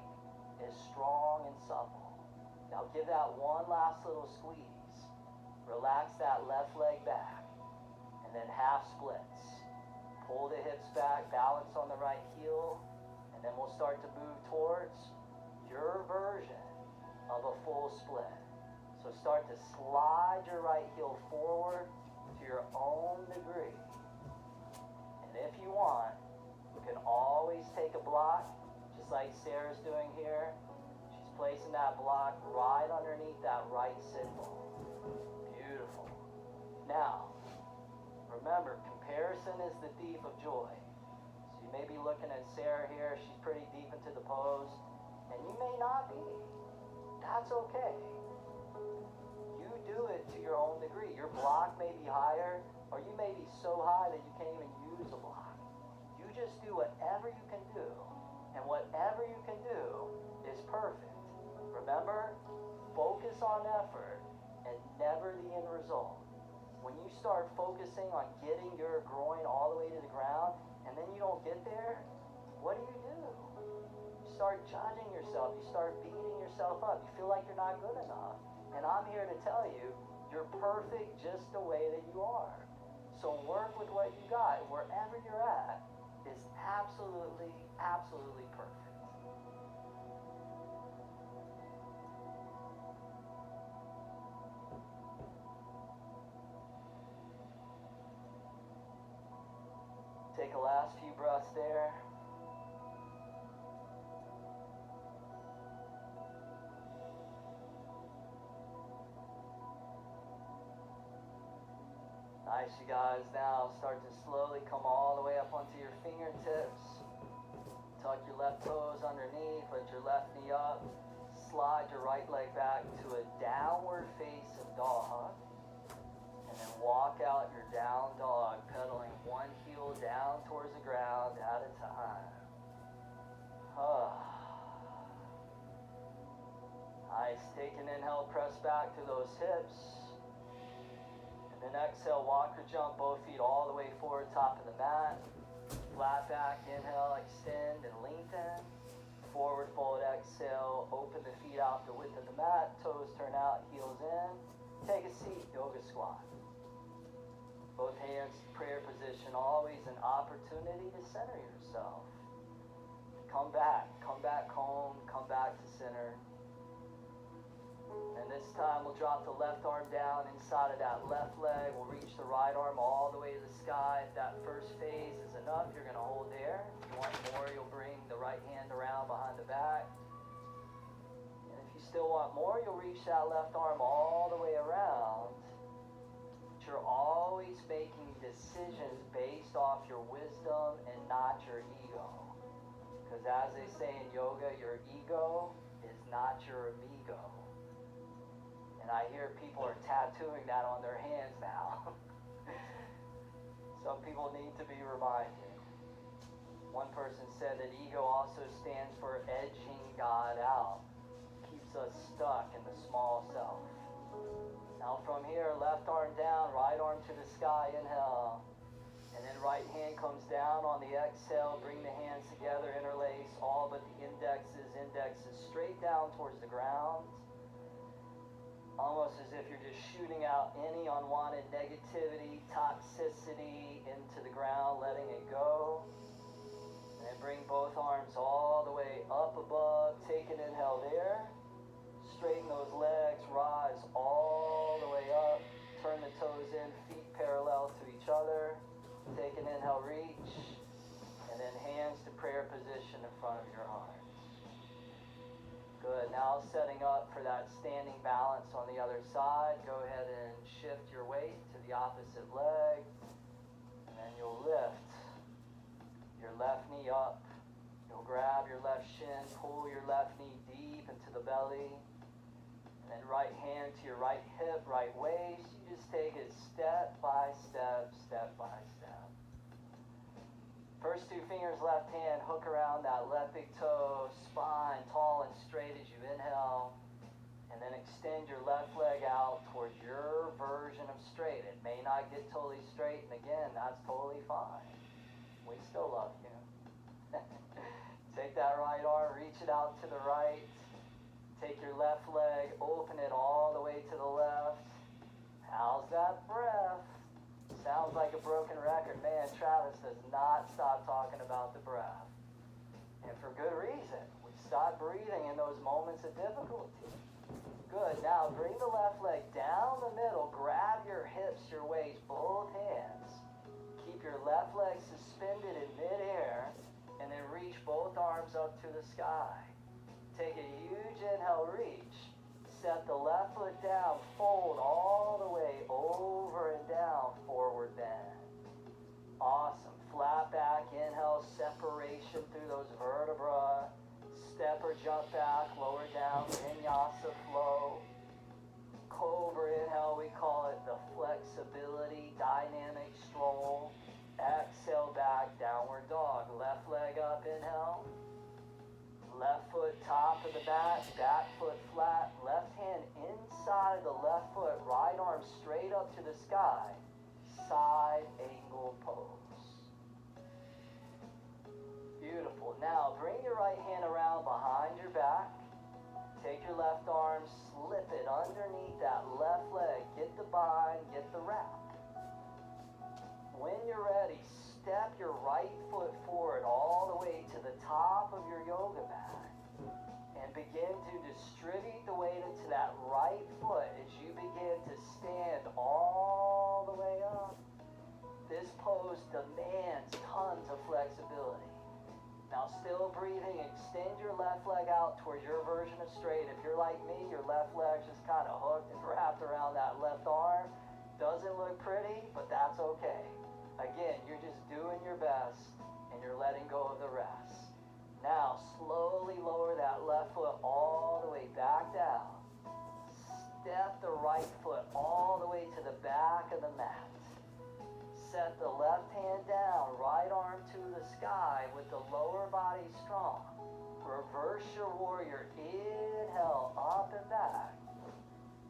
is strong and supple. Now give that one last little squeeze. Relax that left leg back. And then half splits. Pull the hips back, balance on the right heel, and then we'll start to move towards your version of a full split. So start to slide your right heel forward to your own degree. And if you want, you can always take a block, just like Sarah's doing here. She's placing that block right underneath that right signal. Beautiful. Now, remember, comparison is the thief of joy. So you may be looking at Sarah here, she's pretty deep into the pose, and you may not be. That's okay. You do it to your own degree. Your block may be higher, or you may be so high that you can't even use a block. You just do whatever you can do, and whatever you can do is perfect. Remember, focus on effort and never the end result. When you start focusing on getting your groin all the way to the ground, and then you don't get there, what do? You start judging yourself. You start beating yourself up. You feel like you're not good enough. And I'm here to tell you, you're perfect just the way that you are. So work with what you got. Wherever you're at is absolutely, absolutely perfect. Take a last few breaths there. Nice, you guys. Now start to slowly come all the way up onto your fingertips. Tuck your left toes underneath, lift your left knee up. slide your right leg back to a downward facing dog. And then walk out your down dog, pedaling one heel down towards the ground at a time. Nice. Take an inhale, press back to those hips. And then exhale, walk or jump both feet all the way forward, top of the mat. Flat back, inhale, extend and lengthen. Forward fold, exhale, open the feet out the width of the mat, toes turn out, heels in. Take a seat, yoga squat. Both hands, prayer position, always an opportunity to center yourself. Come back home, come back to center. And this time we'll drop the left arm down inside of that left leg. We'll reach the right arm all the way to the sky. If that first phase is enough, you're going to hold there. If you want more, you'll bring the right hand around behind the back. And if you still want more, you'll reach that left arm all the way around. But you're always making decisions based off your wisdom and not your ego. Because as they say in yoga, your ego is not your amigo. And I hear people are tattooing that on their hands now. Some people need to be reminded. One person said that ego also stands for edging God out. Keeps us stuck in the small self. Now from here, left arm down, right arm to the sky, inhale. And then right hand comes down on the exhale. Bring the hands together, interlace all but the indexes straight down towards the ground. Almost as if you're just shooting out any unwanted negativity, toxicity into the ground, letting it go. And then bring both arms all the way up above. Take an inhale there. Straighten those legs, rise all the way up. Turn the toes in, feet parallel to each other. Take an inhale, reach. And then hands to prayer position in front of your heart. Good. Now setting up for that standing balance on the other side. Go ahead and shift your weight to the opposite leg. And then you'll lift your left knee up. You'll grab your left shin, pull your left knee deep into the belly. And then right hand to your right hip, right waist. You just take it step by step, step by step. First two fingers, left hand, hook around that left big toe, spine tall and straight as you inhale. And then extend your left leg out towards your version of straight. It may not get totally straight, and again, that's totally fine. We still love you. Take that right arm, reach it out to the right. Take your left leg, open it all the way to the left. How's that breath? Sounds like a broken record. Man, Travis does not stop talking about the breath. And for good reason. We stop breathing in those moments of difficulty. Good. Now bring the left leg down the middle. Grab your hips, your waist, both hands. Keep your left leg suspended in midair. And then reach both arms up to the sky. Take a huge inhale, reach. Set the left foot down, fold all the way over and down, forward bend. Awesome. Flat back, inhale, separation through those vertebrae. Step or jump back, lower down, vinyasa flow. Cobra inhale, we call it the flexibility, dynamic stroll. Exhale back, downward dog. Left leg up, inhale. Left foot top of the mat, back foot flat, left hand inside of the left foot, right arm straight up to the sky, side angle pose. Beautiful. Now bring your right hand around behind your back. Take your left arm, slip it underneath that left leg. Get the bind, get the wrap. When you're ready, step your right foot forward all the way to the top of your yoga mat and begin to distribute the weight into that right foot as you begin to stand all the way up. This pose demands tons of flexibility. Now still breathing, extend your left leg out towards your version of straight. If you're like me, your left leg's just kind of hooked and wrapped around that left arm. Doesn't look pretty, but that's okay. Again, you're just doing your best and you're letting go of the rest. Now, slowly lower that left foot all the way back down. Step the right foot all the way to the back of the mat. Set the left hand down, right arm to the sky with the lower body strong. Reverse your warrior. Inhale, up and back.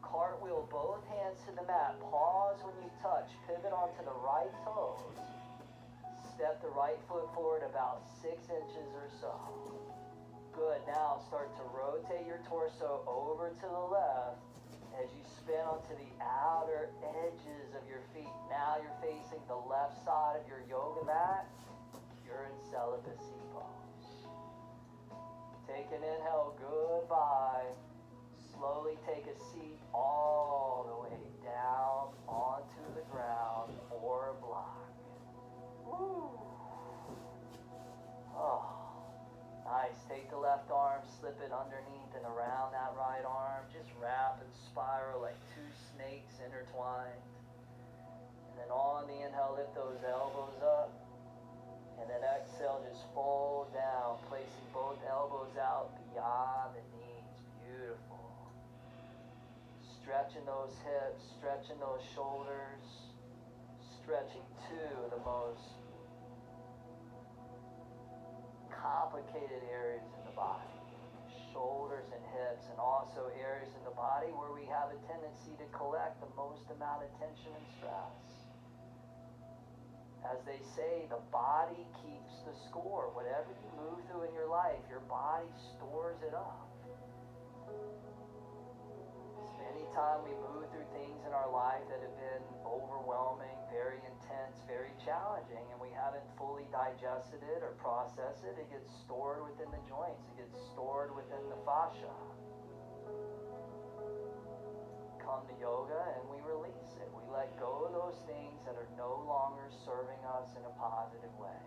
Cartwheel both hands to the mat. Pause when you touch. Pivot onto the right toes. Step the right foot forward about 6 inches or so. Good. Now start to rotate your torso over to the left as you spin onto the outer edges of your feet. Now you're facing the left side of your yoga mat. You're in celibacy pose. Take an inhale. Goodbye. Slowly take a seat all the way down onto the ground or a block. Woo. Oh, nice. Take the left arm, slip it underneath and around that right arm. Just wrap and spiral like two snakes intertwined. And then on the inhale, lift those elbows up. And then exhale, just fold down, placing both elbows out beyond the knees. Beautiful. Stretching those hips, stretching those shoulders, stretching two of the most complicated areas in the body. Shoulders and hips, and also areas in the body where we have a tendency to collect the most amount of tension and stress. As they say, the body keeps the score. Whatever you move through in your life, your body stores it up. Anytime we move through things in our life that have been overwhelming, very intense, very challenging, and we haven't fully digested it or processed it, it gets stored within the joints, it gets stored within the fascia. Come to yoga and we release it. We let go of those things that are no longer serving us in a positive way.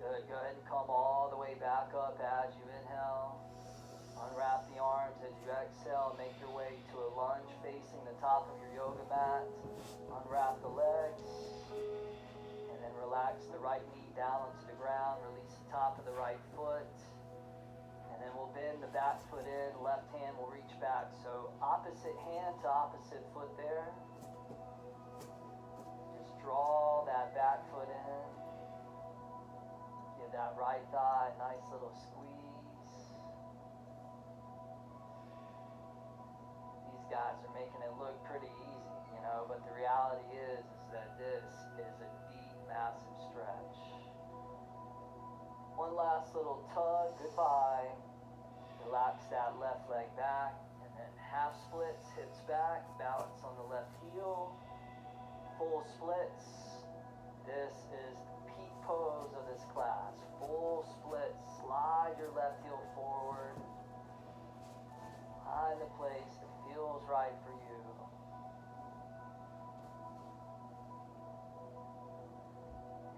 Good. Go ahead and come all the way back up as you inhale. Unwrap the arms as you exhale. Make your way to a lunge facing the top of your yoga mat. Unwrap the legs. And then relax the right knee down onto the ground. Release the top of the right foot. And then we'll bend the back foot in. Left hand will reach back. So opposite hand to opposite foot there. Just draw that back foot in. Give that right thigh a nice little squeeze. These guys are making it look pretty easy, but the reality is that this is a deep, massive stretch. One last little tug, goodbye. Relax that left leg back, and then half splits, hips back, balance on the left heel. Full splits. This is the peak pose of this class. Full splits. Slide your left heel forward. Find the place that feels right for you.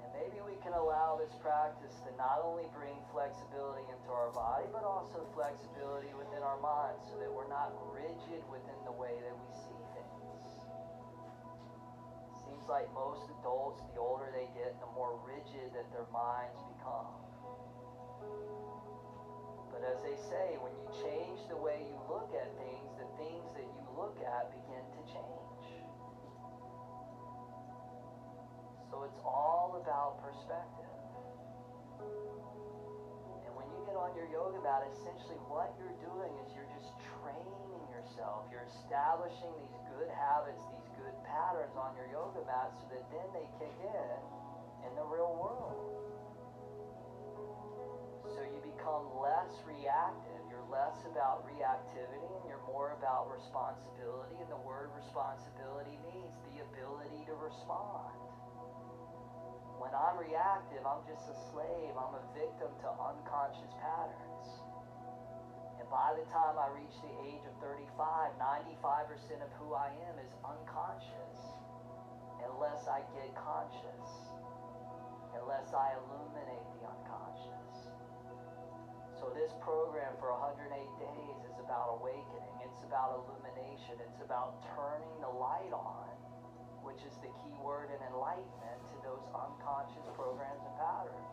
And maybe we can allow this practice to not only bring flexibility into our body, but also flexibility within our mind, so that we're not rigid within the way that we see things. Seems like most adults, the older they get, the more rigid that their minds become. But as they say, when you change the way you look at things, the things that you look at begin to change. So it's all about perspective. And when you get on your yoga mat, essentially what you're doing is you're just training yourself. You're establishing these good habits, these good patterns on your yoga mat, so that then they kick in the real world. So you become less reactive. You're less about reactivity and you're more about responsibility. And the word responsibility means the ability to respond. When I'm reactive, I'm just a slave. I'm a victim to unconscious patterns. And by the time I reach the age of 35, 95% of who I am is unconscious. Unless I get conscious. Unless I illuminate the unconscious. So this program for 108 days is about awakening. It's about illumination. It's about turning the light on which is the key word in enlightenment to those unconscious programs and patterns.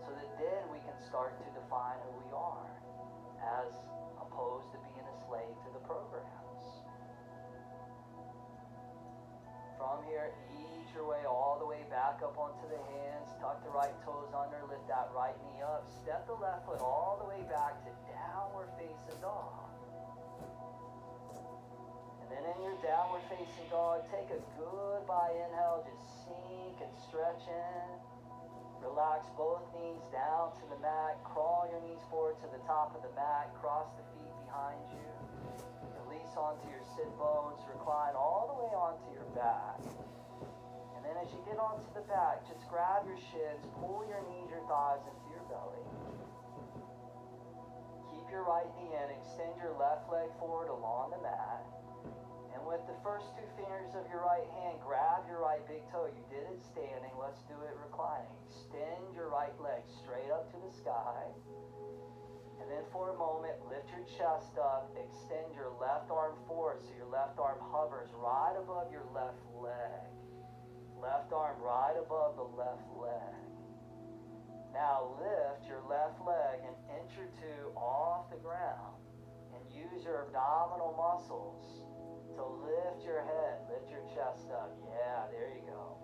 So that then we can start to define who we are, as opposed to being a slave to the programs. From here, ease your way all the way back up onto the hands, tuck the right toes under, lift that right knee up, step the left foot all the way back to downward facing dog. And then in your downward facing dog, take a goodbye inhale, just sink and stretch in. Relax both knees down to the mat, crawl your knees forward to the top of the mat, cross the feet behind you, release onto your sit bones, recline all the way onto your back. And then as you get onto the back, just grab your shins, pull your knees, your thighs into your belly. Keep your right knee in, extend your left leg forward along the mat. And with the first two fingers of your right hand, grab your right big toe. You did it standing, let's do it reclining. Extend your right leg straight up to the sky. And then for a moment, lift your chest up, extend your left arm forward so your left arm hovers right above your left leg. Left arm right above the left leg. Now lift your left leg an inch or two off the ground and use your abdominal muscles to lift your head, lift your chest up. Yeah, there you go.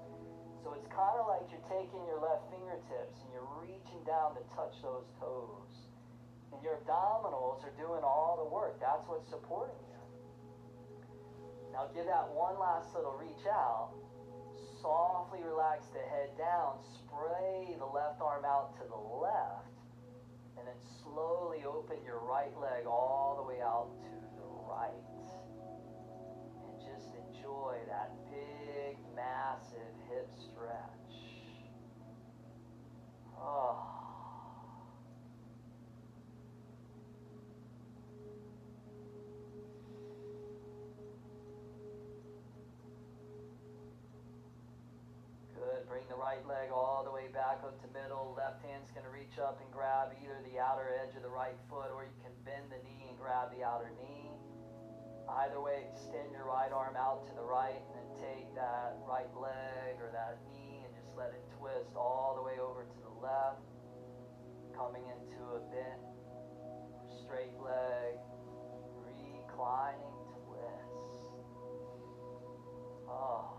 So it's kind of like you're taking your left fingertips and you're reaching down to touch those toes. And your abdominals are doing all the work. That's what's supporting you. Now give that one last little reach out. Softly relax the head down. Spray the left arm out to the left. And then slowly open your right leg all the way out to the right. Just enjoy that big, massive hip stretch. Oh. Good. Bring the right leg all the way back up to middle. Left hand's going to reach up and grab either the outer edge of the right foot, or you can bend the knee and grab the outer knee. Either way, extend your right arm out to the right and then take that right leg or that knee and just let it twist all the way over to the left, coming into a bent, straight leg, reclining twist. Oh.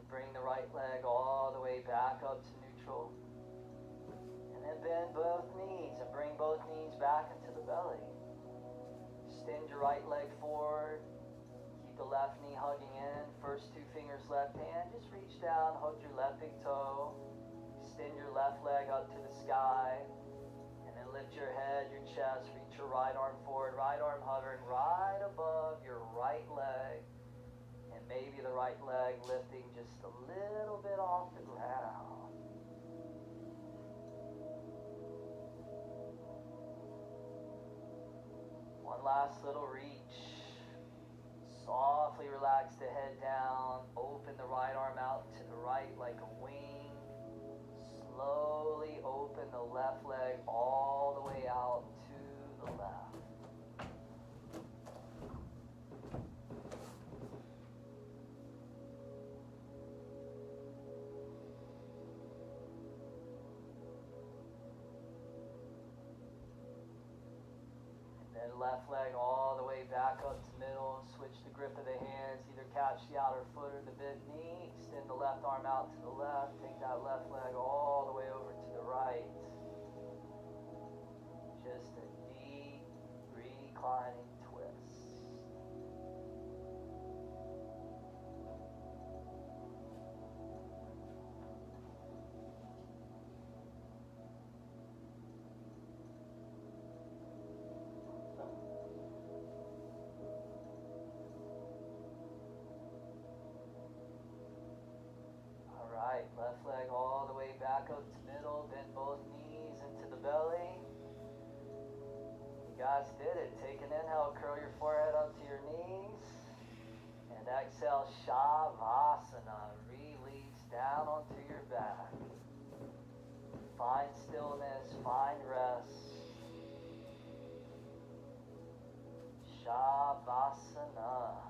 Bring the right leg all the way back up to neutral. And then bend both knees and bring both knees back into the belly. Extend your right leg forward. Keep the left knee hugging in. First two fingers left hand. Just reach down, hug your left big toe. Extend your left leg up to the sky. And then lift your head, your chest. Reach your right arm forward. Right arm hovering right above your right leg. Maybe the right leg lifting just a little bit off the ground. One last little reach. Softly relax the head down. Open the right arm out to the right like a wing. Slowly open the left leg all the way out to the left. Left leg all the way back up to middle. Switch the grip of the hands. Either catch the outer foot or the bent knee. Extend the left arm out to the left. Take that left leg all the way over to the right. Just a deep reclining twist. Left leg all the way back up to middle. Bend both knees into the belly. You guys did it. Take an inhale. Curl your forehead up to your knees. And exhale, Shavasana. Release down onto your back. Find stillness, find rest. Shavasana.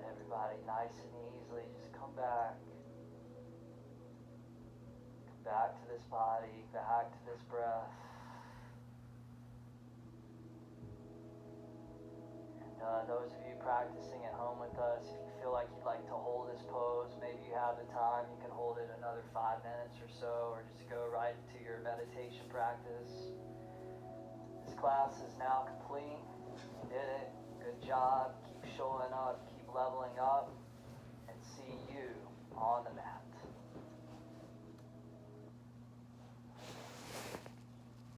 Everybody, nice and easily, just come back. Come back to this body, back to this breath. And those of you practicing at home with us, if you feel like you'd like to hold this pose, maybe you have the time, you can hold it another 5 minutes or so, or just go right into your meditation practice. This class is now complete. You did it. Good job. Keep showing up. Keep leveling up. And see you on the mat.